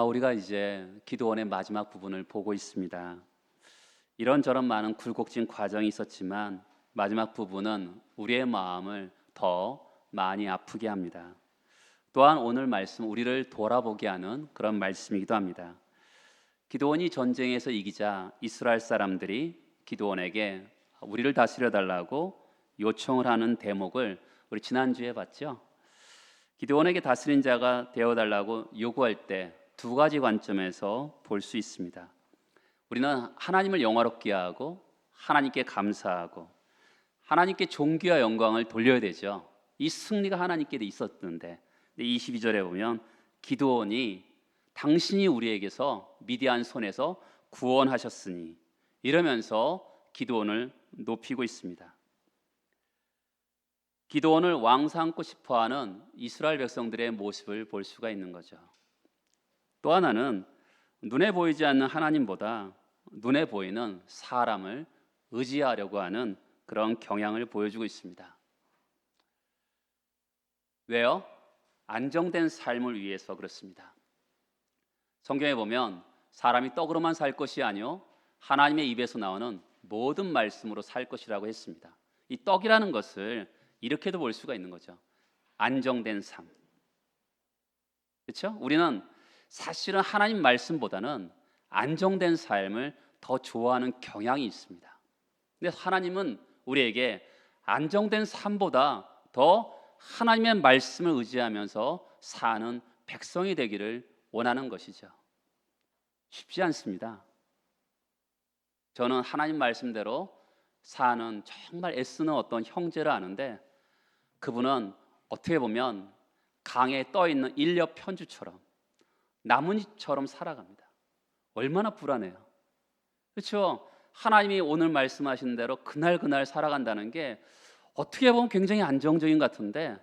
우리가 이제 기도원의 마지막 부분을 보고 있습니다. 이런저런 많은 굴곡진 과정이 있었지만 마지막 부분은 우리의 마음을 더 많이 아프게 합니다. 또한 오늘 말씀 우리를 돌아보게 하는 그런 말씀이기도 합니다. 기도원이 전쟁에서 이기자 이스라엘 사람들이 기도원에게 우리를 다스려 달라고 요청을 하는 대목을 우리 지난주에 봤죠. 기도원에게 다스린 자가 되어달라고 요구할 때 두 가지 관점에서 볼 수 있습니다. 우리는 하나님을 영화롭게 하고 하나님께 감사하고 하나님께 존귀와 영광을 돌려야 되죠. 이 승리가 하나님께 있었는데 22절에 보면 기드온이 당신이 우리에게서 미디안 손에서 구원하셨으니 이러면서 기드온을 높이고 있습니다. 기드온을 왕 삼고 싶어하는 이스라엘 백성들의 모습을 볼 수가 있는 거죠. 또 하나는 눈에 보이지 않는 하나님보다 눈에 보이는 사람을 의지하려고 하는 그런 경향을 보여주고 있습니다. 왜요? 안정된 삶을 위해서 그렇습니다. 성경에 보면 사람이 떡으로만 살 것이 아니요 하나님의 입에서 나오는 모든 말씀으로 살 것이라고 했습니다. 이 떡이라는 것을 이렇게도 볼 수가 있는 거죠. 안정된 삶. 그렇죠? 우리는 사실은 하나님 말씀보다는 안정된 삶을 더 좋아하는 경향이 있습니다. 근데 하나님은 우리에게 안정된 삶보다 더 하나님의 말씀을 의지하면서 사는 백성이 되기를 원하는 것이죠. 쉽지 않습니다. 저는 하나님 말씀대로 사는 정말 애쓰는 어떤 형제를 아는데 그분은 어떻게 보면 강에 떠 있는 인력 편주처럼 나뭇잎처럼 살아갑니다. 얼마나 불안해요. 그렇죠? 하나님이 오늘 말씀하신 대로 그날 살아간다는 게 어떻게 보면 굉장히 안정적인 것 같은데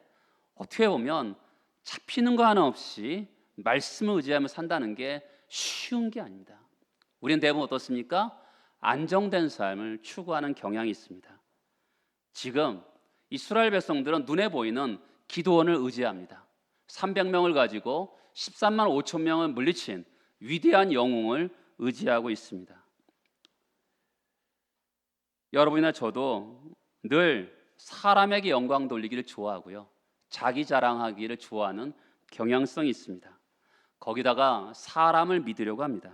어떻게 보면 잡히는 거 하나 없이 말씀을 의지하며 산다는 게 쉬운 게 아닙니다. 우리는 대부분 어떻습니까? 안정된 삶을 추구하는 경향이 있습니다. 지금 이스라엘 백성들은 눈에 보이는 기드온을 의지합니다. 300명을 가지고 13만 5천 명을 물리친 위대한 영웅을 의지하고 있습니다. 여러분이나 저도 늘 사람에게 영광 돌리기를 좋아하고요. 자기 자랑하기를 좋아하는 경향성이 있습니다. 거기다가 사람을 믿으려고 합니다.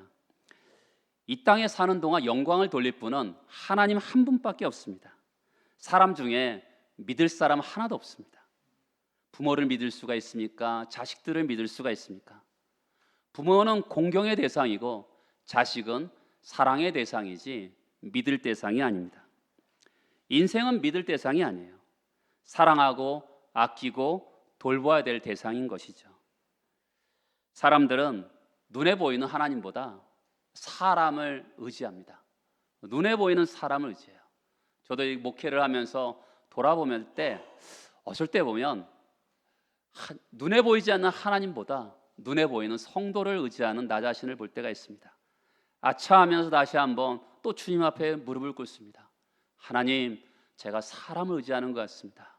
이 땅에 사는 동안 영광을 돌릴 분은 하나님 한 분밖에 없습니다. 사람 중에 믿을 사람 하나도 없습니다. 부모를 믿을 수가 있습니까? 자식들을 믿을 수가 있습니까? 부모는 공경의 대상이고 자식은 사랑의 대상이지 믿을 대상이 아닙니다. 인생은 믿을 대상이 아니에요. 사랑하고 아끼고 돌봐야 될 대상인 것이죠. 사람들은 눈에 보이는 하나님보다 사람을 의지합니다. 눈에 보이는 사람을 의지해요. 저도 이 목회를 하면서 돌아보면 때 어쩔 때 보면 눈에 보이지 않는 하나님보다 눈에 보이는 성도를 의지하는 나 자신을 볼 때가 있습니다. 아차하면서 다시 한번 또 주님 앞에 무릎을 꿇습니다. 하나님, 제가 사람을 의지하는 것 같습니다.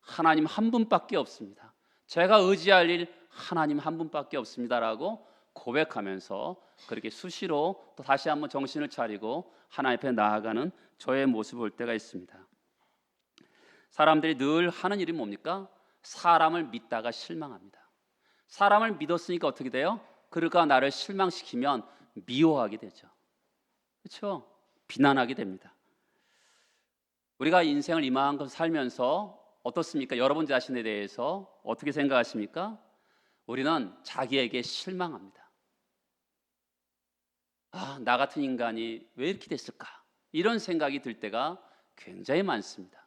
하나님 한 분밖에 없습니다. 제가 의지할 일 하나님 한 분밖에 없습니다라고 고백하면서 그렇게 수시로 또 다시 한번 정신을 차리고 하나님 앞에 나아가는 저의 모습을 볼 때가 있습니다. 사람들이 늘 하는 일이 뭡니까? 사람을 믿다가 실망합니다. 사람을 믿었으니까 어떻게 돼요? 그가 나를 실망시키면 미워하게 되죠. 그렇죠? 비난하게 됩니다. 우리가 인생을 이만큼 살면서 어떻습니까? 여러분 자신에 대해서 어떻게 생각하십니까? 우리는 자기에게 실망합니다. 나 같은 인간이 왜 이렇게 됐을까? 이런 생각이 들 때가 굉장히 많습니다.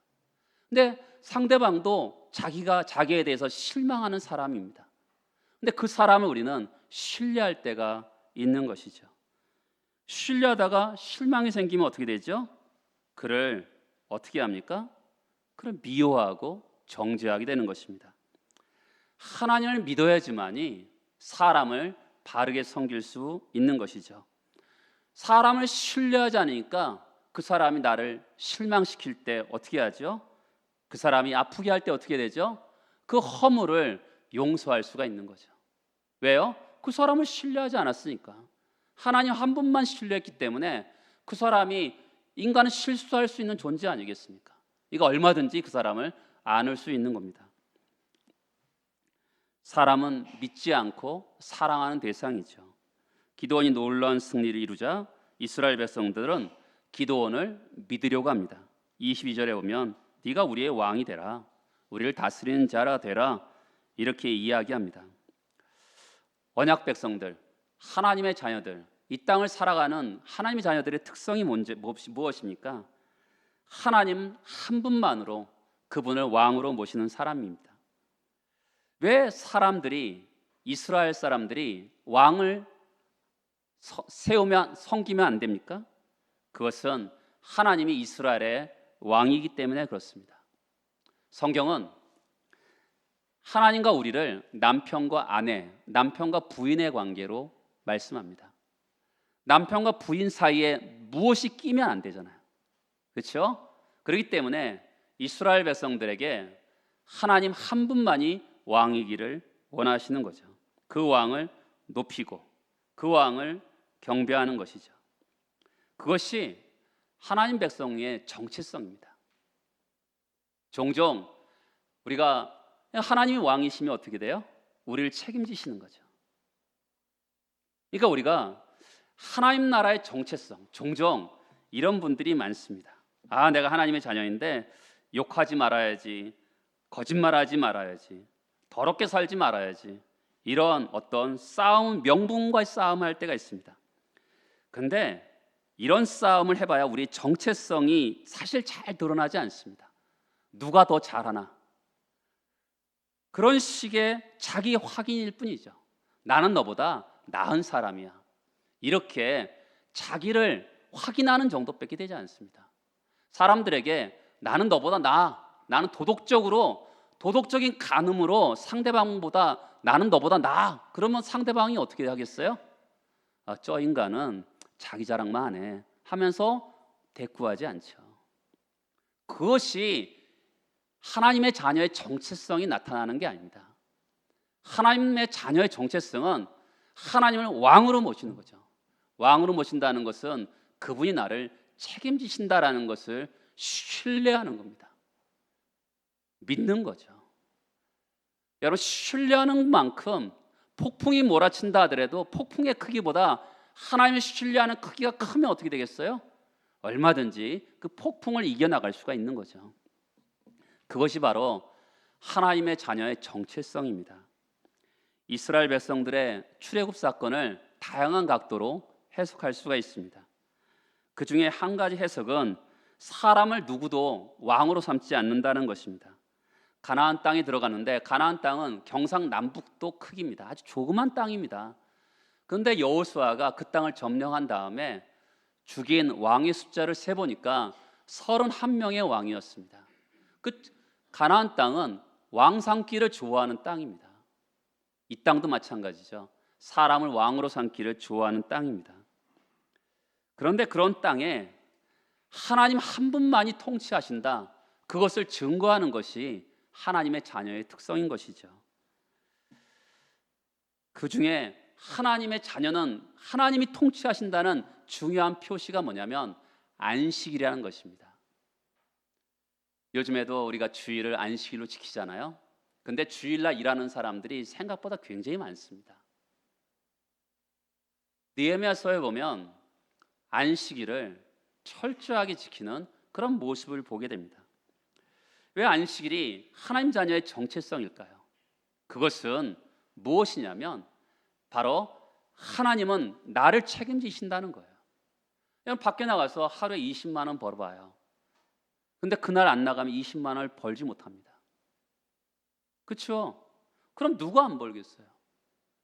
근데 상대방도 자기가 자기에 대해서 실망하는 사람입니다. 근데 그 사람을 우리는 신뢰할 때가 있는 것이죠. 신뢰하다가 실망이 생기면 어떻게 되죠? 그를 어떻게 합니까? 그를 미워하고 정죄하게 되는 것입니다. 하나님을 믿어야지만이 사람을 바르게 섬길 수 있는 것이죠. 사람을 신뢰하지 않으니까 그 사람이 나를 실망시킬 때 어떻게 하죠? 그 사람이 아프게 할 때 어떻게 되죠? 그 허물을 용서할 수가 있는 거죠. 왜요? 그 사람을 신뢰하지 않았으니까. 하나님 한 분만 신뢰했기 때문에 그 사람이 인간은 실수할 수 있는 존재 아니겠습니까? 이거 얼마든지 그 사람을 안을 수 있는 겁니다. 사람은 믿지 않고 사랑하는 대상이죠. 기드온이 놀라운 승리를 이루자 이스라엘 백성들은 기드온을 믿으려고 합니다. 22절에 보면 네가 우리의 왕이 되라, 우리를 다스리는 자라 되라, 이렇게 이야기합니다. 언약 백성들, 하나님의 자녀들, 이 땅을 살아가는 하나님의 자녀들의 특성이 무엇입니까? 하나님 한 분만으로 그분을 왕으로 모시는 사람입니다. 왜 이스라엘 사람들이 왕을 섬기면 안 됩니까? 그것은 하나님이 이스라엘의 왕이기 때문에 그렇습니다. 성경은 하나님과 우리를 남편과 아내, 남편과 부인의 관계로 말씀합니다. 남편과 부인 사이에 무엇이 끼면 안 되잖아요. 그렇죠? 그렇기 때문에 이스라엘 백성들에게 하나님 한 분만이 왕이기를 원하시는 거죠. 그 왕을 높이고 그 왕을 경배하는 것이죠. 그것이 하나님 백성의 정체성입니다. 종종 우리가 하나님이 왕이시면 어떻게 돼요? 우리를 책임지시는 거죠. 그러니까 우리가 하나님 나라의 정체성, 종종 이런 분들이 많습니다. 내가 하나님의 자녀인데 욕하지 말아야지, 거짓말하지 말아야지, 더럽게 살지 말아야지, 이런 어떤 싸움, 명분과의 싸움을 할 때가 있습니다. 근데 이런 싸움을 해봐야 우리 정체성이 사실 잘 드러나지 않습니다. 누가 더 잘하나, 그런 식의 자기 확인일 뿐이죠. 나는 너보다 나은 사람이야, 이렇게 자기를 확인하는 정도밖에 되지 않습니다. 사람들에게 나는 너보다 나아, 나는 도덕적인 간음으로 상대방보다 나는 너보다 나아, 그러면 상대방이 어떻게 하겠어요? 저 인간은 자기 자랑만 안 해 하면서 대꾸하지 않죠. 그것이 하나님의 자녀의 정체성이 나타나는 게 아닙니다. 하나님의 자녀의 정체성은 하나님을 왕으로 모시는 거죠. 왕으로 모신다는 것은 그분이 나를 책임지신다라는 것을 신뢰하는 겁니다. 믿는 거죠. 여러분, 신뢰하는 만큼 폭풍이 몰아친다 하더라도 폭풍의 크기보다 하나님을 신뢰하는 크기가 크면 어떻게 되겠어요? 얼마든지 그 폭풍을 이겨나갈 수가 있는 거죠. 그것이 바로 하나님의 자녀의 정체성입니다. 이스라엘 백성들의 출애굽 사건을 다양한 각도로 해석할 수가 있습니다. 그 중에 한 가지 해석은 사람을 누구도 왕으로 삼지 않는다는 것입니다. 가나안 땅에 들어가는데 가나안 땅은 경상남북도 크기입니다. 아주 조그만 땅입니다. 그런데 여호수아가 그 땅을 점령한 다음에 죽인 왕의 숫자를 세보니까 31명의 왕이었습니다. 그 가나안 땅은 왕 삼기를 좋아하는 땅입니다. 이 땅도 마찬가지죠. 사람을 왕으로 삼기를 좋아하는 땅입니다. 그런데 그런 땅에 하나님 한 분만이 통치하신다, 그것을 증거하는 것이 하나님의 자녀의 특성인 것이죠. 그 중에 하나님의 자녀는 하나님이 통치하신다는 중요한 표시가 뭐냐면 안식일이라는 것입니다. 요즘에도 우리가 주일을 안식일로 지키잖아요. 근데 주일날 일하는 사람들이 생각보다 굉장히 많습니다. 느헤미야서에 보면 안식일을 철저하게 지키는 그런 모습을 보게 됩니다. 왜 안식일이 하나님 자녀의 정체성일까요? 그것은 무엇이냐면 바로 하나님은 나를 책임지신다는 거예요. 그냥 밖에 나가서 하루에 20만 원 벌어봐요. 근데 그날 안 나가면 20만 원을 벌지 못합니다. 그렇죠? 그럼 누가 안 벌겠어요?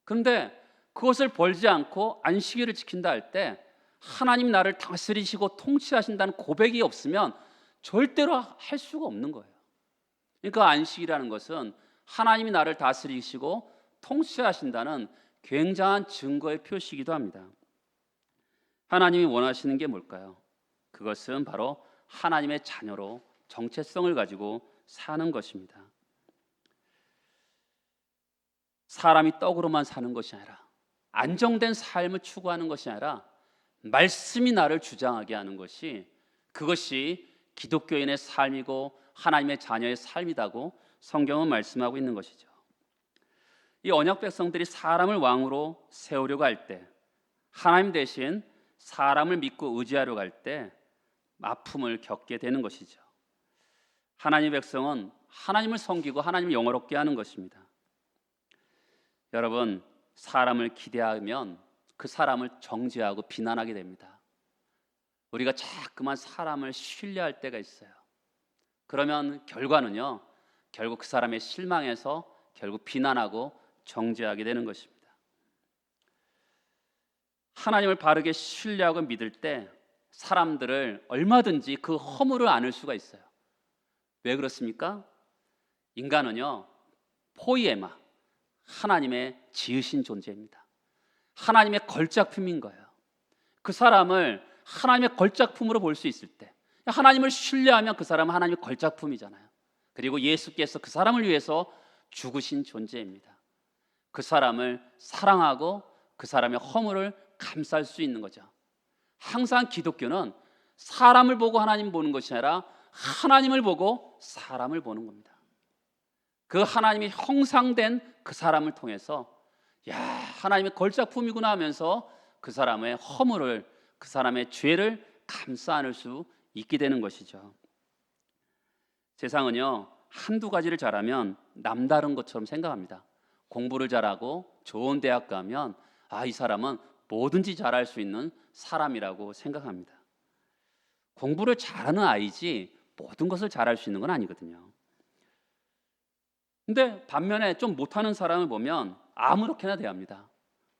그런데 그것을 벌지 않고 안식일을 지킨다 할 때 하나님 나를 다스리시고 통치하신다는 고백이 없으면 절대로 할 수가 없는 거예요. 그러니까 안식이라는 것은 하나님이 나를 다스리시고 통치하신다는 굉장한 증거의 표시이기도 합니다. 하나님이 원하시는 게 뭘까요? 그것은 바로 하나님의 자녀로 정체성을 가지고 사는 것입니다. 사람이 떡으로만 사는 것이 아니라 안정된 삶을 추구하는 것이 아니라 말씀이 나를 주장하게 하는 것이, 그것이 기독교인의 삶이고 하나님의 자녀의 삶이라고 성경은 말씀하고 있는 것이죠. 이 언약 백성들이 사람을 왕으로 세우려고 할 때, 하나님 대신 사람을 믿고 의지하려고 할 때 아픔을 겪게 되는 것이죠. 하나님의 백성은 하나님을 섬기고 하나님을 영화롭게 하는 것입니다. 여러분, 사람을 기대하면 그 사람을 정죄하고 비난하게 됩니다. 우리가 자꾸만 사람을 신뢰할 때가 있어요. 그러면 결과는요, 결국 그 사람의 실망해서 결국 비난하고 정죄하게 되는 것입니다. 하나님을 바르게 신뢰하고 믿을 때 사람들을 얼마든지 그 허물을 안을 수가 있어요. 왜 그렇습니까? 인간은요, 포이에마, 하나님의 지으신 존재입니다. 하나님의 걸작품인 거예요. 그 사람을 하나님의 걸작품으로 볼 수 있을 때, 하나님을 신뢰하면 그 사람은 하나님의 걸작품이잖아요. 그리고 예수께서 그 사람을 위해서 죽으신 존재입니다. 그 사람을 사랑하고 그 사람의 허물을 감쌀 수 있는 거죠. 항상 기독교는 사람을 보고 하나님 보는 것이 아니라 하나님을 보고 사람을 보는 겁니다. 그 하나님이 형상된 그 사람을 통해서, 야, 하나님의 걸작품이구나 하면서 그 사람의 허물을, 그 사람의 죄를 감싸 안을 수 있게 되는 것이죠. 세상은요, 한두 가지를 잘하면 남다른 것처럼 생각합니다. 공부를 잘하고 좋은 대학 가면 이 사람은 뭐든지 잘할 수 있는 사람이라고 생각합니다. 공부를 잘하는 아이지 모든 것을 잘할 수 있는 건 아니거든요. 근데 반면에 좀 못하는 사람을 보면 아무렇게나 대합니다.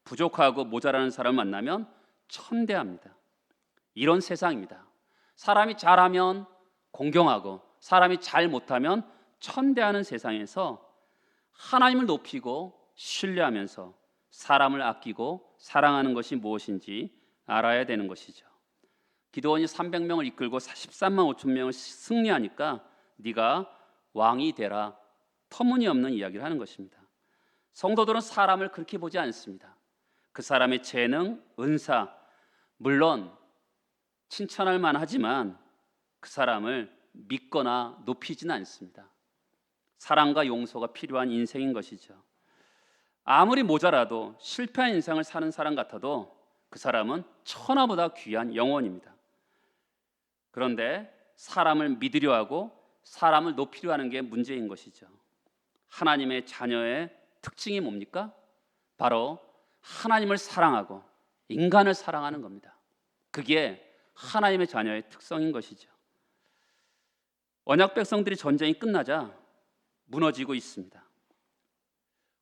부족하고 모자라는 사람을 만나면 천대합니다. 이런 세상입니다. 사람이 잘하면 공경하고 사람이 잘 못하면 천대하는 세상에서 하나님을 높이고 신뢰하면서 사람을 아끼고 사랑하는 것이 무엇인지 알아야 되는 것이죠. 기드온이 300명을 이끌고 13만 5천 명을 승리하니까 네가 왕이 되라, 터무니없는 이야기를 하는 것입니다. 성도들은 사람을 그렇게 보지 않습니다. 그 사람의 재능, 은사, 물론 칭찬할 만하지만 그 사람을 믿거나 높이지는 않습니다. 사랑과 용서가 필요한 인생인 것이죠. 아무리 모자라도 실패한 인생을 사는 사람 같아도 그 사람은 천하보다 귀한 영혼입니다. 그런데 사람을 믿으려 하고 사람을 높이려 하는 게 문제인 것이죠. 하나님의 자녀의 특징이 뭡니까? 바로 하나님을 사랑하고 인간을 사랑하는 겁니다. 그게 하나님의 자녀의 특성인 것이죠. 언약 백성들이 전쟁이 끝나자 무너지고 있습니다.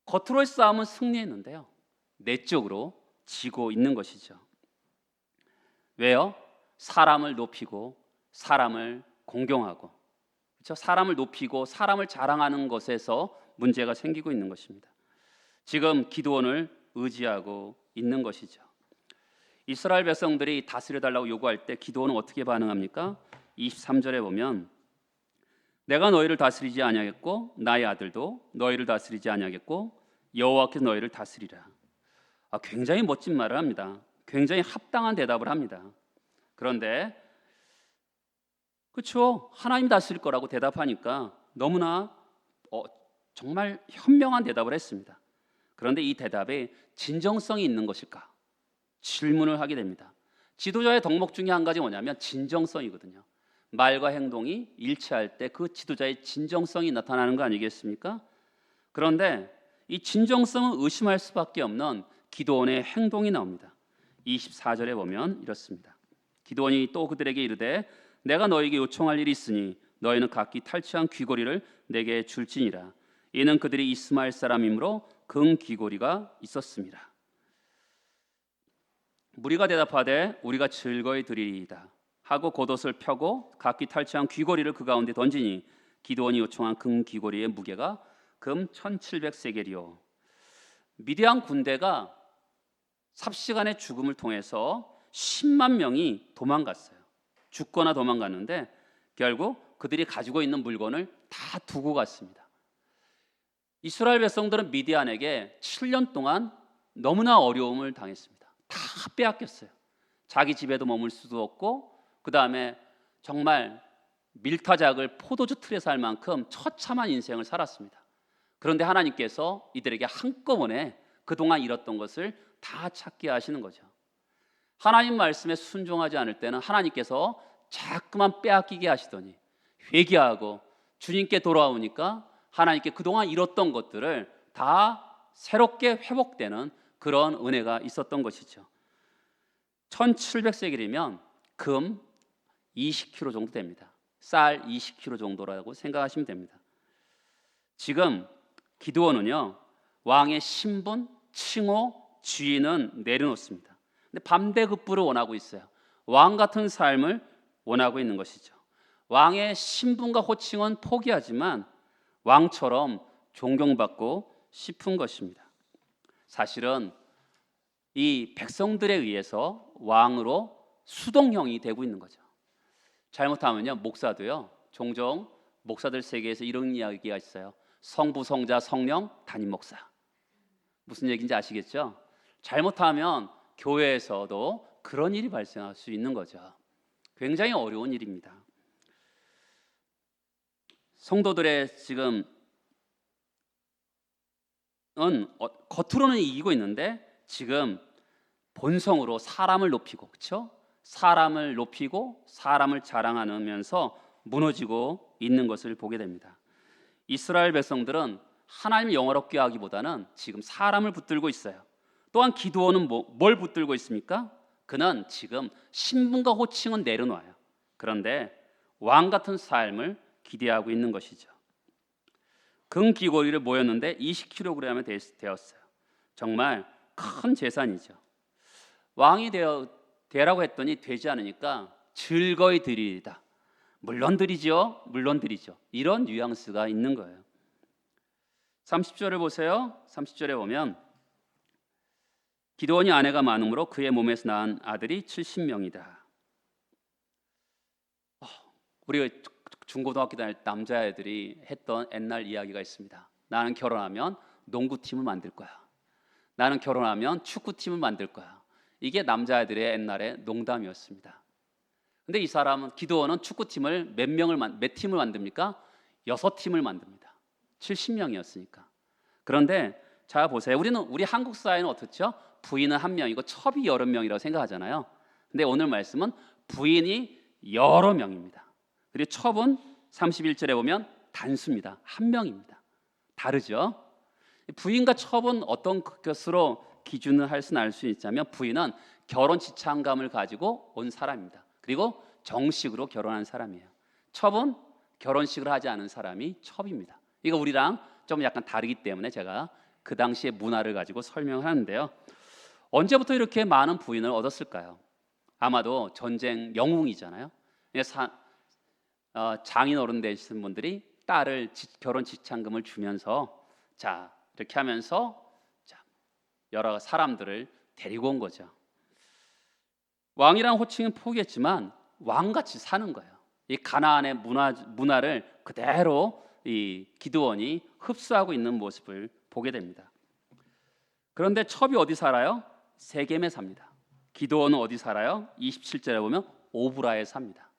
겉으로의 싸움은 승리했는데요, 내적으로 지고 있는 것이죠. 왜요? 사람을 높이고 사람을 공경하고, 그렇죠? 사람을 높이고 사람을 자랑하는 것에서 문제가 생기고 있는 것입니다. 지금 기드온을 의지하고 있는 것이죠. 이스라엘 백성들이 다스려달라고 요구할 때 기드온은 어떻게 반응합니까? 23절에 보면 내가 너희를 다스리지 아니하겠고 나의 아들도 너희를 다스리지 아니하겠고 여호와께서 너희를 다스리라. 굉장히 멋진 말을 합니다. 굉장히 합당한 대답을 합니다. 그런데 그렇죠, 하나님 다스릴 거라고 대답하니까 너무나 정말 현명한 대답을 했습니다. 그런데 이 대답에 진정성이 있는 것일까? 질문을 하게 됩니다. 지도자의 덕목 중에 한 가지 뭐냐면 진정성이거든요. 말과 행동이 일치할 때 그 지도자의 진정성이 나타나는 거 아니겠습니까? 그런데 이 진정성을 의심할 수밖에 없는 기드온의 행동이 나옵니다. 24절에 보면 이렇습니다. 기드온이 또 그들에게 이르되 내가 너에게 요청할 일이 있으니 너희는 각기 탈취한 귀고리를 내게 줄지니라. 이는 그들이 이스마엘 사람이므로 금 귀고리가 있었습니다. 무리가 대답하되 우리가 즐거이 드리리이다 하고 겉옷을 펴고 각기 탈취한 귀고리를 그 가운데 던지니 기드온이 요청한 금 귀고리의 무게가 금 1700세겔이요. 미디안 군대가 삽시간의 죽음을 통해서 10만 명이 도망갔어요. 죽거나 도망갔는데 결국 그들이 가지고 있는 물건을 다 두고 갔습니다. 이스라엘 백성들은 미디안에게 7년 동안 너무나 어려움을 당했습니다. 다 빼앗겼어요. 자기 집에도 머물 수도 없고, 그 다음에 정말 밀타작을 포도주 틀에 살 만큼 처참한 인생을 살았습니다. 그런데 하나님께서 이들에게 한꺼번에 그동안 잃었던 것을 다 찾게 하시는 거죠. 하나님 말씀에 순종하지 않을 때는 하나님께서 자꾸만 빼앗기게 하시더니 회개하고 주님께 돌아오니까 하나님께 그동안 잃었던 것들을 다 새롭게 회복되는 그런 은혜가 있었던 것이죠. 1700세겔이면 금 20kg 정도 됩니다. 쌀 20kg 정도라고 생각하시면 됩니다. 지금 기드온은요, 왕의 신분, 칭호, 지위는 내려놓습니다. 근데 반대급부를 원하고 있어요. 왕 같은 삶을 원하고 있는 것이죠. 왕의 신분과 호칭은 포기하지만 왕처럼 존경받고 싶은 것입니다. 사실은 이 백성들에 의해서 왕으로 수동형이 되고 있는 거죠. 잘못하면요, 목사도요, 종종 목사들 세계에서 이런 이야기가 있어요. 성부, 성자, 성령, 담임 목사. 무슨 얘기인지 아시겠죠? 잘못하면 교회에서도 그런 일이 발생할 수 있는 거죠. 굉장히 어려운 일입니다. 성도들의 지금은 겉으로는 이기고 있는데 지금 본성으로 사람을 높이고, 그렇죠? 사람을 높이고 사람을 자랑하면서 무너지고 있는 것을 보게 됩니다. 이스라엘 백성들은 하나님을 영화롭게 하기보다는 지금 사람을 붙들고 있어요. 또한 기드온은 뭘 붙들고 있습니까? 그는 지금 신분과 호칭은 내려놔요. 그런데 왕 같은 삶을 기대하고 있는 것이죠. 금 귀고리를 모였는데 20kg이 되었어요. 정말 큰 재산이죠. 왕이 되라고 했더니 되지 않으니까 즐거이 드리이다. 물론 드리죠. 물론 드리죠. 이런 뉘앙스가 있는 거예요. 30절을 보세요. 30절에 보면 기드온이 아내가 많으므로 그의 몸에서 낳은 아들이 70명이다. 우리 중고등학교 다닐 남자애들이 했던 옛날 이야기가 있습니다. 나는 결혼하면 농구팀을 만들 거야. 나는 결혼하면 축구팀을 만들 거야. 이게 남자애들의 옛날의 농담이었습니다. 근데 이 사람은, 기드온은 축구팀을 몇 팀을 만듭니까? 6팀을 만듭니다. 70명이었으니까. 그런데 자 보세요. 우리 한국 사회는 어떻죠? 부인은 한 명이고 첩이 여러 명이라고 생각하잖아요. 근데 오늘 말씀은 부인이 여러 명입니다. 그리고 첩은 31절에 보면 단수입니다. 한 명입니다. 다르죠? 부인과 첩은 어떤 것으로 기준을 할 수는 알 수 있자면, 부인은 결혼 지참감을 가지고 온 사람입니다. 그리고 정식으로 결혼한 사람이에요. 첩은 결혼식을 하지 않은 사람이 첩입니다. 이거 우리랑 좀 약간 다르기 때문에 제가 그 당시의 문화를 가지고 설명을 하는데요. 언제부터 이렇게 많은 부인을 얻었을까요? 아마도 전쟁 영웅이잖아요. 장인 어른 되신 분들이 딸을 결혼 지참금을 주면서 자 이렇게 하면서 여러 사람들을 데리고 온 거죠. 왕이란 호칭은 포기했지만 왕같이 사는 거예요. 이 가나안의 문화를 그대로 이 기드온이 흡수하고 있는 모습을 보게 됩니다. 그런데 첩이 어디 살아요? 세겜에 삽니다. 기드온은 어디 살아요? 27절에 보면 오브라에 삽니다.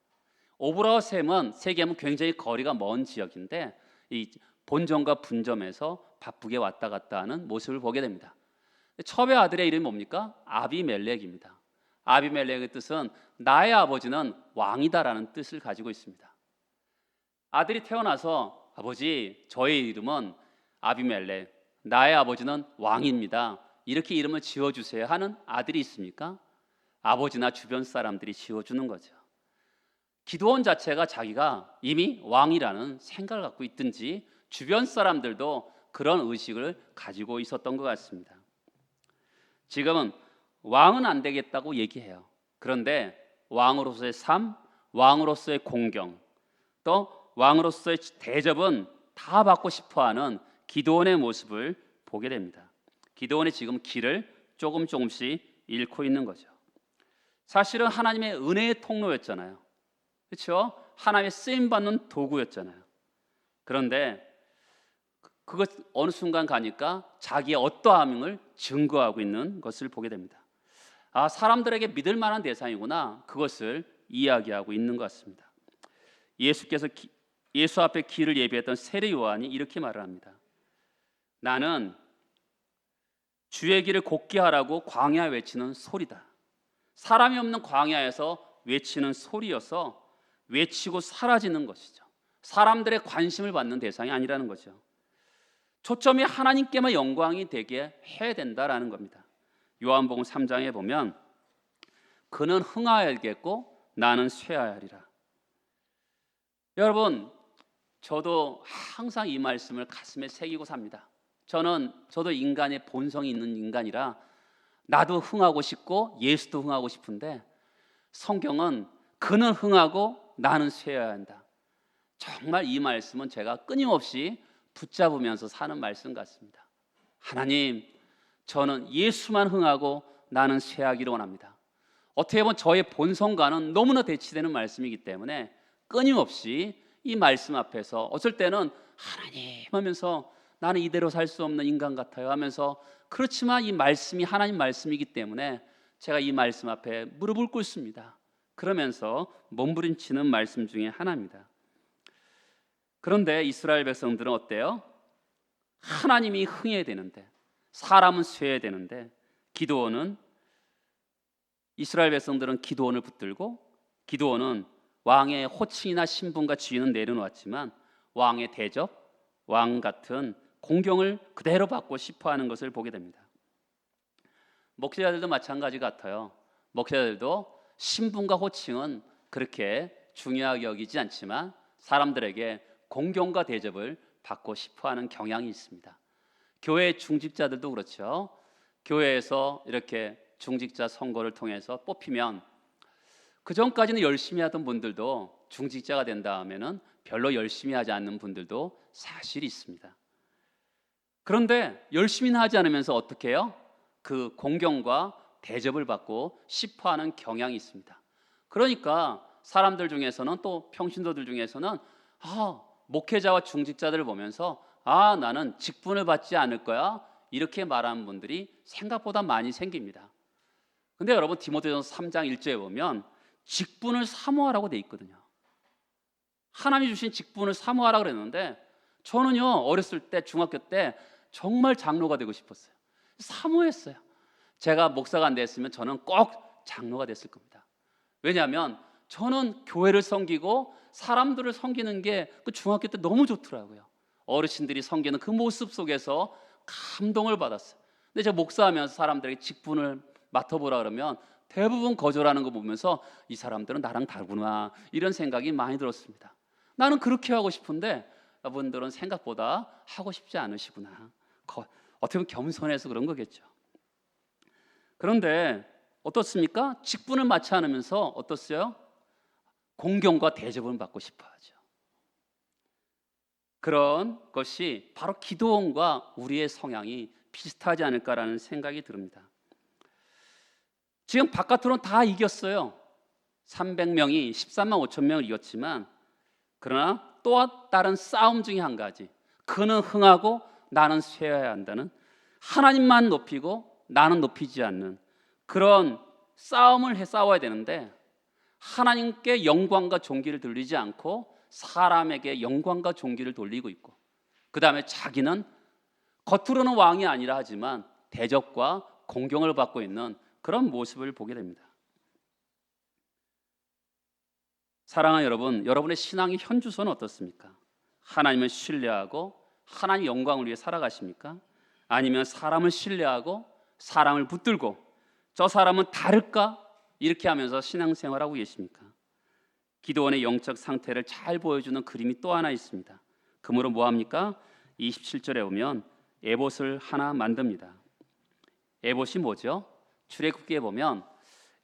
오브라와 세겜은 굉장히 거리가 먼 지역인데 이 본점과 분점에서 바쁘게 왔다 갔다 하는 모습을 보게 됩니다. 첩의 아들의 이름이 뭡니까? 아비멜렉입니다. 아비멜렉의 뜻은 나의 아버지는 왕이다라는 뜻을 가지고 있습니다. 아들이 태어나서 아버지, 저의 이름은 아비멜렉, 나의 아버지는 왕입니다. 이렇게 이름을 지어주세요 하는 아들이 있습니까? 아버지나 주변 사람들이 지어주는 거죠. 기드온 자체가 자기가 이미 왕이라는 생각을 갖고 있든지 주변 사람들도 그런 의식을 가지고 있었던 것 같습니다. 지금은 왕은 안 되겠다고 얘기해요. 그런데 왕으로서의 삶, 왕으로서의 공경, 또 왕으로서의 대접은 다 받고 싶어하는 기드온의 모습을 보게 됩니다. 기드온이 지금 길을 조금씩 잃고 있는 거죠. 사실은 하나님의 은혜의 통로였잖아요. 그렇죠? 하나님의 쓰임받는 도구였잖아요. 그런데 그것 어느 순간 가니까 자기의 어떠함을 증거하고 있는 것을 보게 됩니다. 아, 사람들에게 믿을 만한 대상이구나. 그것을 이야기하고 있는 것 같습니다. 예수 앞에 길을 예비했던 세례 요한이 이렇게 말을 합니다. 나는 주의 길을 곧게 하라고 광야에 외치는 소리다. 사람이 없는 광야에서 외치는 소리여서 외치고 사라지는 것이죠. 사람들의 관심을 받는 대상이 아니라는 거죠. 초점이 하나님께만 영광이 되게 해야 된다라는 겁니다. 요한복음 3장에 보면 그는 흥하여야겠고 나는 쇠하여리라. 여러분, 저도 항상 이 말씀을 가슴에 새기고 삽니다. 저도 인간의 본성이 있는 인간이라 나도 흥하고 싶고 예수도 흥하고 싶은데 성경은 그는 흥하고 나는 쇠해야 한다. 정말 이 말씀은 제가 끊임없이 붙잡으면서 사는 말씀 같습니다. 하나님, 저는 예수만 흥하고 나는 쇠하기를 원합니다. 어떻게 보면 저의 본성과는 너무나 대치되는 말씀이기 때문에 끊임없이 이 말씀 앞에서 어쩔 때는 하나님 하면서 나는 이대로 살 수 없는 인간 같아요 하면서, 그렇지만 이 말씀이 하나님 말씀이기 때문에 제가 이 말씀 앞에 무릎을 꿇습니다. 그러면서 몸부림치는 말씀 중에 하나입니다. 그런데 이스라엘 백성들은 어때요? 하나님이 흥해야 되는데, 사람은 쇠해야 되는데, 이스라엘 백성들은 기드온을 붙들고, 기드온은 왕의 호칭이나 신분과 지위는 내려놓았지만 왕의 대접, 왕 같은 공경을 그대로 받고 싶어하는 것을 보게 됩니다. 목회자들도 마찬가지 같아요. 목회자들도 신분과 호칭은 그렇게 중요하게 여기지 않지만 사람들에게 공경과 대접을 받고 싶어하는 경향이 있습니다. 교회 중직자들도 그렇죠. 교회에서 이렇게 중직자 선거를 통해서 뽑히면 그 전까지는 열심히 하던 분들도 중직자가 된 다음에는 별로 열심히 하지 않는 분들도 사실 있습니다. 그런데 열심히는 하지 않으면서 어떻게 해요? 그 공경과 대접을 받고 싶어하는 경향이 있습니다. 그러니까 사람들 중에서는, 또 평신도들 중에서는 목회자와 중직자들을 보면서 나는 직분을 받지 않을 거야, 이렇게 말하는 분들이 생각보다 많이 생깁니다. 근데 여러분, 디모데전서 3장 1절에 보면 직분을 사모하라고 돼 있거든요. 하나님이 주신 직분을 사모하라고 그랬는데, 저는요 어렸을 때, 중학교 때 정말 장로가 되고 싶었어요. 사모했어요. 제가 목사가 안 됐으면 저는 꼭 장로가 됐을 겁니다. 왜냐하면 저는 교회를 섬기고 사람들을 섬기는 게 그 중학교 때 너무 좋더라고요. 어르신들이 섬기는 그 모습 속에서 감동을 받았어요. 근데 제가 목사하면서 사람들에게 직분을 맡아보라 그러면 대부분 거절하는 거 보면서 이 사람들은 나랑 다르구나, 이런 생각이 많이 들었습니다. 나는 그렇게 하고 싶은데 여러분들은 생각보다 하고 싶지 않으시구나. 어떻게 보면 겸손해서 그런 거겠죠. 그런데 어떻습니까? 직분을 맡지 않으면서 어떻어요? 공경과 대접을 받고 싶어 하죠. 그런 것이 바로 기드온과 우리의 성향이 비슷하지 않을까라는 생각이 듭니다. 지금 바깥으로는 다 이겼어요. 300명이 13만 5천 명을 이겼지만, 그러나 또 다른 싸움 중에 한 가지, 그는 흥하고 나는 쇠해야 한다는, 하나님만 높이고 나는 높이지 않는 그런 싸움을 싸워야 되는데, 하나님께 영광과 존귀를 돌리지 않고 사람에게 영광과 존귀를 돌리고 있고, 그 다음에 자기는 겉으로는 왕이 아니라 하지만 대접과 공경을 받고 있는 그런 모습을 보게 됩니다. 사랑하는 여러분, 여러분의 신앙의 현주소는 어떻습니까? 하나님을 신뢰하고 하나님 영광을 위해 살아가십니까? 아니면 사람을 신뢰하고 사람을 붙들고 저 사람은 다를까? 이렇게 하면서 신앙생활하고 계십니까? 기드온의 영적 상태를 잘 보여주는 그림이 또 하나 있습니다. 그러므로 뭐합니까? 27절에 보면 에봇을 하나 만듭니다. 에봇이 뭐죠? 출애굽기에 보면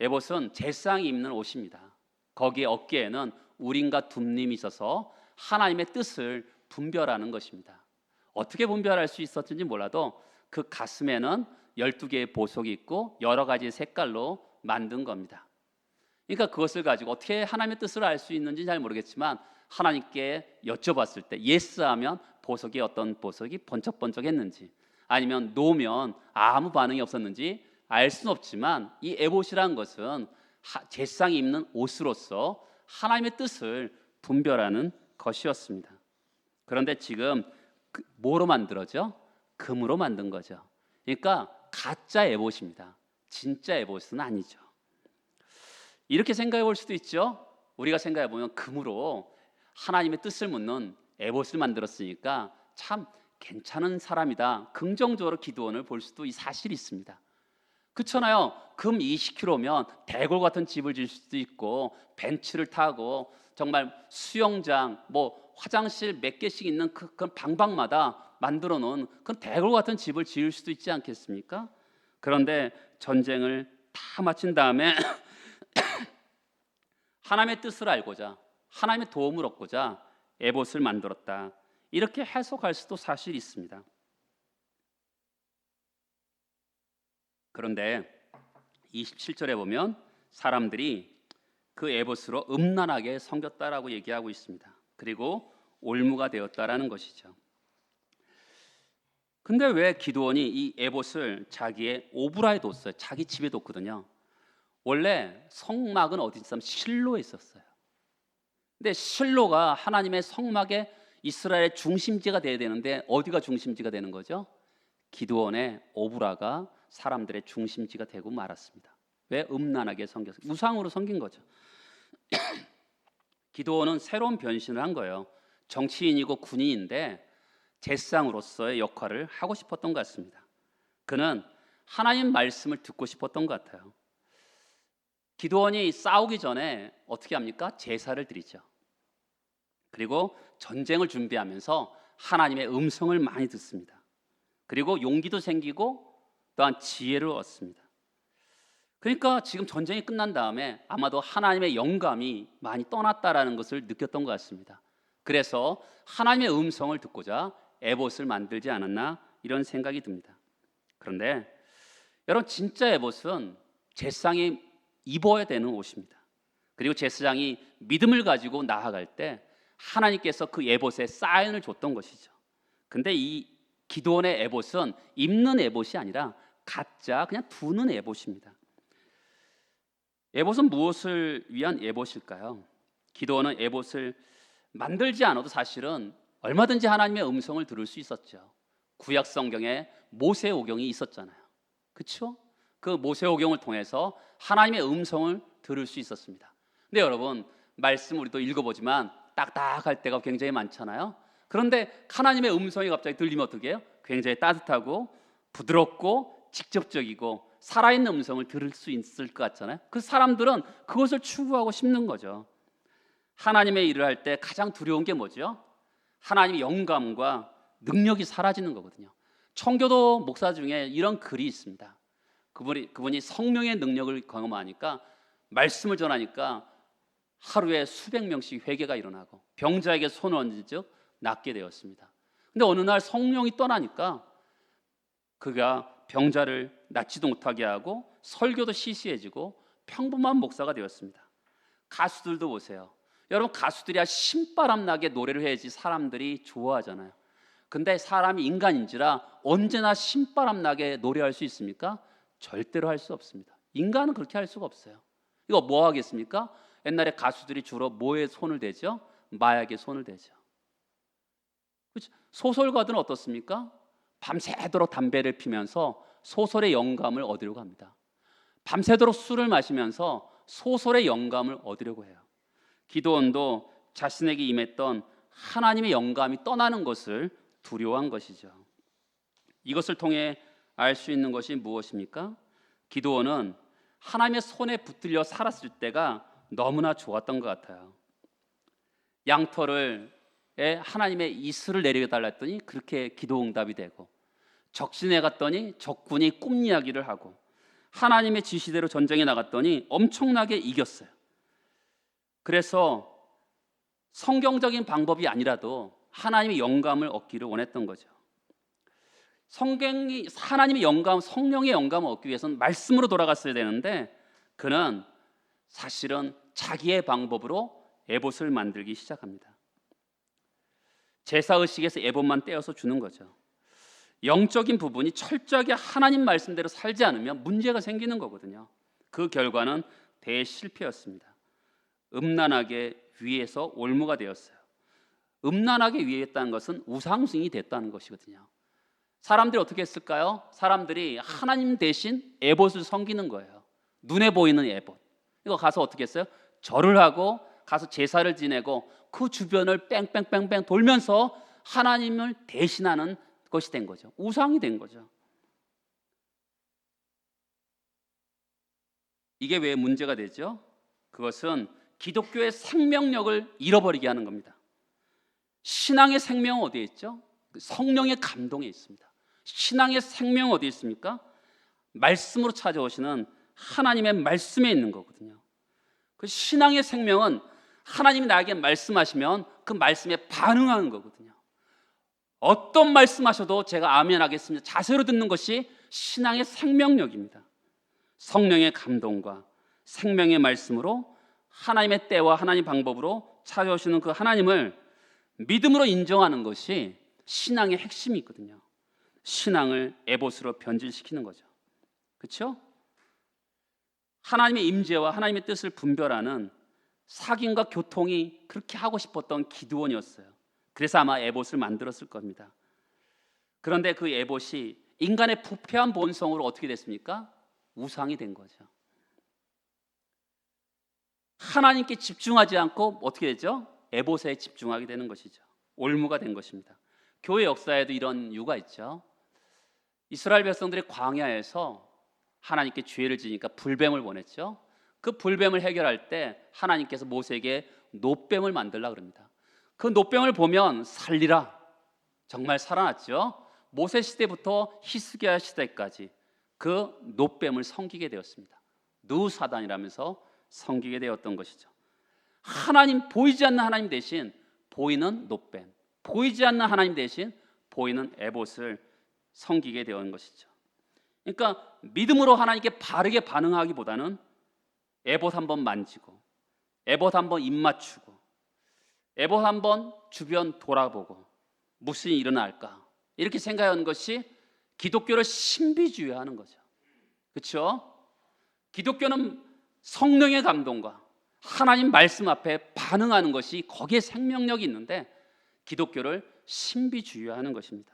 에봇은 제사장이 입는 옷입니다. 거기에 어깨에는 우림과 둠림이 있어서 하나님의 뜻을 분별하는 것입니다. 어떻게 분별할 수 있었는지 몰라도 그 가슴에는 12개의 보석이 있고 여러 가지 색깔로 만든 겁니다. 그러니까 그것을 가지고 어떻게 하나님의 뜻을 알 수 있는지 잘 모르겠지만 하나님께 여쭤봤을 때 예스하면 보석이 어떤 보석이 번쩍번쩍했는지 아니면 노면 아무 반응이 없었는지 알 수는 없지만 이 에봇이라는 것은 제사장이 입는 옷으로서 하나님의 뜻을 분별하는 것이었습니다. 그런데 지금 뭐로 만들어져? 금으로 만든 거죠. 그러니까 가짜 에봇입니다. 진짜 에봇은 아니죠. 이렇게 생각해 볼 수도 있죠. 우리가 생각해 보면 금으로 하나님의 뜻을 묻는 에봇을 만들었으니까 참 괜찮은 사람이다. 긍정적으로 기드온을 볼 수도 이 사실이 있습니다. 그렇잖아요. 금 20kg면 대골 같은 집을 지을 수도 있고 벤츠를 타고 정말 수영장, 뭐 화장실 몇 개씩 있는 그런 방방마다 만들어 놓은 그런 대골 같은 집을 지을 수도 있지 않겠습니까? 그런데 전쟁을 다 마친 다음에 하나님의 뜻을 알고자 하나님의 도움을 얻고자 에봇을 만들었다. 이렇게 해석할 수도 사실 있습니다. 그런데 27절에 보면 사람들이 그 에봇으로 음란하게 섬겼다라고 얘기하고 있습니다. 그리고 올무가 되었다라는 것이죠. 근데 왜 기드온이 이 에봇을 자기의 오브라에 뒀어요? 자기 집에 뒀거든요. 원래 성막은 어디 있었냐면 실로에 있었어요. 근데 실로가 하나님의 성막의 이스라엘의 중심지가 돼야 되는데 어디가 중심지가 되는 거죠? 기드온의 오브라가 사람들의 중심지가 되고 말았습니다. 왜? 음란하게 섬겼어요. 우상으로 섬긴 거죠. 기드온은 새로운 변신을 한 거예요. 정치인이고 군인인데 제사장으로서의 역할을 하고 싶었던 것 같습니다. 그는 하나님 말씀을 듣고 싶었던 것 같아요. 기드온이 싸우기 전에 어떻게 합니까? 제사를 드리죠. 그리고 전쟁을 준비하면서 하나님의 음성을 많이 듣습니다. 그리고 용기도 생기고 또한 지혜를 얻습니다. 그러니까 지금 전쟁이 끝난 다음에 아마도 하나님의 영감이 많이 떠났다라는 것을 느꼈던 것 같습니다. 그래서 하나님의 음성을 듣고자 에봇을 만들지 않았나 이런 생각이 듭니다. 그런데 여러분, 진짜 에봇은 제사장이 입어야 되는 옷입니다. 그리고 제사장이 믿음을 가지고 나아갈 때 하나님께서 그 에봇에 사인을 줬던 것이죠. 근데 이 기드온의 에봇은 입는 에봇이 아니라 가짜 그냥 두는 에봇입니다. 에봇은 무엇을 위한 에봇일까요? 기드온은 에봇을 만들지 않아도 사실은 얼마든지 하나님의 음성을 들을 수 있었죠. 구약 성경에 모세오경이 있었잖아요. 그렇죠? 그 모세오경을 통해서 하나님의 음성을 들을 수 있었습니다. 근데 여러분, 말씀 우리도 읽어보지만 딱딱할 때가 굉장히 많잖아요. 그런데 하나님의 음성이 갑자기 들리면 어떻게 해요? 굉장히 따뜻하고 부드럽고 직접적이고 살아있는 음성을 들을 수 있을 것 같잖아요. 그 사람들은 그것을 추구하고 싶는 거죠. 하나님의 일을 할 때 가장 두려운 게 뭐죠? 하나님의 영감과 능력이 사라지는 거거든요. 청교도 목사 중에 이런 글이 있습니다. 그분이 성령의 능력을 경험하니까 말씀을 전하니까 하루에 수백 명씩 회개가 일어나고 병자에게 손을 얹은 즉 낫게 되었습니다. 근데 어느 날 성령이 떠나니까 그가 병자를 낫지도 못하게 하고 설교도 시시해지고 평범한 목사가 되었습니다. 가수들도 보세요. 여러분, 가수들이야 신바람 나게 노래를 해야지 사람들이 좋아하잖아요. 근데 사람이 인간인지라 언제나 신바람 나게 노래할 수 있습니까? 절대로 할 수 없습니다. 인간은 그렇게 할 수가 없어요. 이거 뭐 하겠습니까? 옛날에 가수들이 주로 뭐에 손을 대죠? 마약에 손을 대죠. 그렇죠? 소설가들은 어떻습니까? 밤새도록 담배를 피면서 소설의 영감을 얻으려고 합니다. 밤새도록 술을 마시면서 소설의 영감을 얻으려고 해요. 기드온도 자신에게 임했던 하나님의 영감이 떠나는 것을 두려워한 것이죠. 이것을 통해 알 수 있는 것이 무엇입니까? 기드온은 하나님의 손에 붙들려 살았을 때가 너무나 좋았던 것 같아요. 양털에 하나님의 이슬을 내려달라 했더니 그렇게 기도 응답이 되고, 적진에 갔더니 적군이 꿈 이야기를 하고, 하나님의 지시대로 전쟁에 나갔더니 엄청나게 이겼어요. 그래서 성경적인 방법이 아니라도 하나님의 영감을 얻기를 원했던 거죠. 하나님의 영감, 성령의 영감을 얻기 위해서는 말씀으로 돌아갔어야 되는데 그는 사실은 자기의 방법으로 에봇을 만들기 시작합니다. 제사의식에서 에봇만 떼어서 주는 거죠. 영적인 부분이 철저하게 하나님 말씀대로 살지 않으면 문제가 생기는 거거든요. 그 결과는 대실패였습니다. 음란하게 위에서 올무가 되었어요. 음란하게 위했다는 것은 우상숭이 됐다는 것이거든요. 사람들이 어떻게 했을까요? 사람들이 하나님 대신 에봇을 섬기는 거예요. 눈에 보이는 에봇. 이거 가서 어떻게 했어요? 절을 하고 가서 제사를 지내고 그 주변을 뺑뺑뺑뺑 돌면서 하나님을 대신하는 것이 된 거죠. 우상이 된 거죠. 이게 왜 문제가 되죠? 그것은 기독교의 생명력을 잃어버리게 하는 겁니다. 신앙의 생명은 어디에 있죠? 성령의 감동에 있습니다. 신앙의 생명은 어디에 있습니까? 말씀으로 찾아오시는 하나님의 말씀에 있는 거거든요. 그 신앙의 생명은 하나님이 나에게 말씀하시면 그 말씀에 반응하는 거거든요. 어떤 말씀하셔도 제가 아멘 하겠습니다. 자세로 듣는 것이 신앙의 생명력입니다. 성령의 감동과 생명의 말씀으로 하나님의 때와 하나님의 방법으로 찾아오시는 그 하나님을 믿음으로 인정하는 것이 신앙의 핵심이 있거든요. 신앙을 에봇으로 변질시키는 거죠. 그렇죠? 하나님의 임재와 하나님의 뜻을 분별하는 사귐과 교통이 그렇게 하고 싶었던 기드온이었어요. 그래서 아마 에봇을 만들었을 겁니다. 그런데 그 에봇이 인간의 부패한 본성으로 어떻게 됐습니까? 우상이 된 거죠. 하나님께 집중하지 않고 어떻게 되죠? 에봇에 집중하게 되는 것이죠. 올무가 된 것입니다. 교회 역사에도 이런 이유가 있죠. 이스라엘 백성들이 광야에서 하나님께 죄를 지니까 불뱀을 보냈죠. 그 불뱀을 해결할 때 하나님께서 모세에게 놋뱀을 만들라 그럽니다. 그 놋뱀을 보면 살리라. 정말 살아났죠. 모세 시대부터 히스기야 시대까지 그 놋뱀을 섬기게 되었습니다. 느사단이라면서 섬기게 되었던 것이죠. 하나님, 보이지 않는 하나님 대신 보이는 놋뱀, 보이지 않는 하나님 대신 보이는 에봇을 섬기게 되는 것이죠. 그러니까 믿음으로 하나님께 바르게 반응하기보다는 에봇 한번 만지고, 에봇 한번 입 맞추고, 에봇 한번 주변 돌아보고 무슨 일이 일어날까 이렇게 생각하는 것이 기독교를 신비주의하는 거죠. 그렇죠? 기독교는 성령의 감동과 하나님 말씀 앞에 반응하는 것이 거기에 생명력이 있는데 기독교를 신비주의하는 것입니다.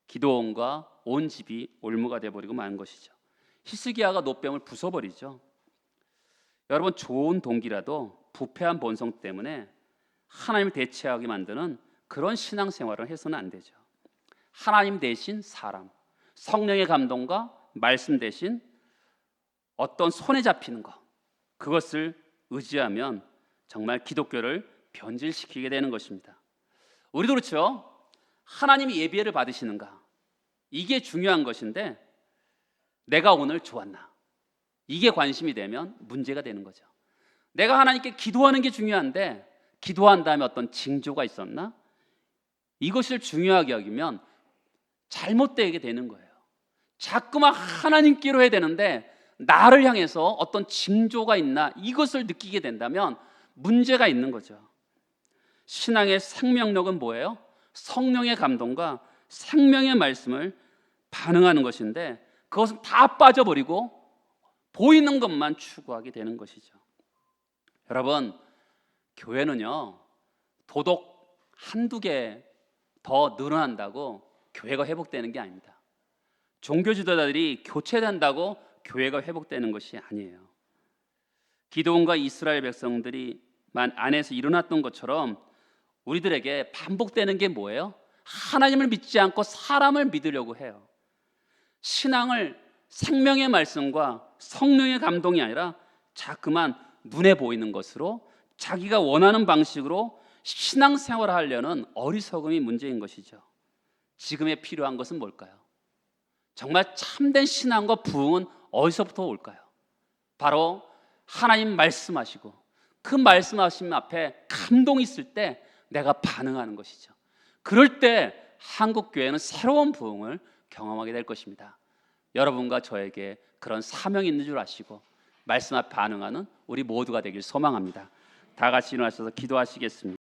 기드온과 온 집이 올무가 되어버리고 만 것이죠. 히스기야가 놋뱀을 부숴버리죠. 여러분, 좋은 동기라도 부패한 본성 때문에 하나님을 대체하게 만드는 그런 신앙생활을 해서는 안 되죠. 하나님 대신 사람, 성령의 감동과 말씀 대신 어떤 손에 잡히는 것, 그것을 의지하면 정말 기독교를 변질시키게 되는 것입니다. 우리도 그렇죠. 하나님이 예배를 받으시는가, 이게 중요한 것인데 내가 오늘 좋았나, 이게 관심이 되면 문제가 되는 거죠. 내가 하나님께 기도하는 게 중요한데 기도한 다음에 어떤 징조가 있었나, 이것을 중요하게 여기면 잘못되게 되는 거예요. 자꾸만 하나님께로 해야 되는데 나를 향해서 어떤 징조가 있나, 이것을 느끼게 된다면 문제가 있는 거죠. 신앙의 생명력은 뭐예요? 성령의 감동과 생명의 말씀을 반응하는 것인데 그것은 다 빠져버리고 보이는 것만 추구하게 되는 것이죠. 여러분, 교회는요, 도덕 한두 개 더 늘어난다고 교회가 회복되는 게 아닙니다. 종교 지도자들이 교체된다고 교회가 회복되는 것이 아니에요. 기드온과 이스라엘 백성들이 안에서 일어났던 것처럼 우리들에게 반복되는 게 뭐예요? 하나님을 믿지 않고 사람을 믿으려고 해요. 신앙을 생명의 말씀과 성령의 감동이 아니라 자꾸만 눈에 보이는 것으로 자기가 원하는 방식으로 신앙생활을 하려는 어리석음이 문제인 것이죠. 지금에 필요한 것은 뭘까요? 정말 참된 신앙과 부흥은 어디서부터 올까요? 바로 하나님 말씀하시고 그 말씀하심 앞에 감동이 있을 때 내가 반응하는 것이죠. 그럴 때 한국교회는 새로운 부흥을 경험하게 될 것입니다. 여러분과 저에게 그런 사명이 있는 줄 아시고 말씀 앞에 반응하는 우리 모두가 되길 소망합니다. 다 같이 일어나셔서 기도하시겠습니다.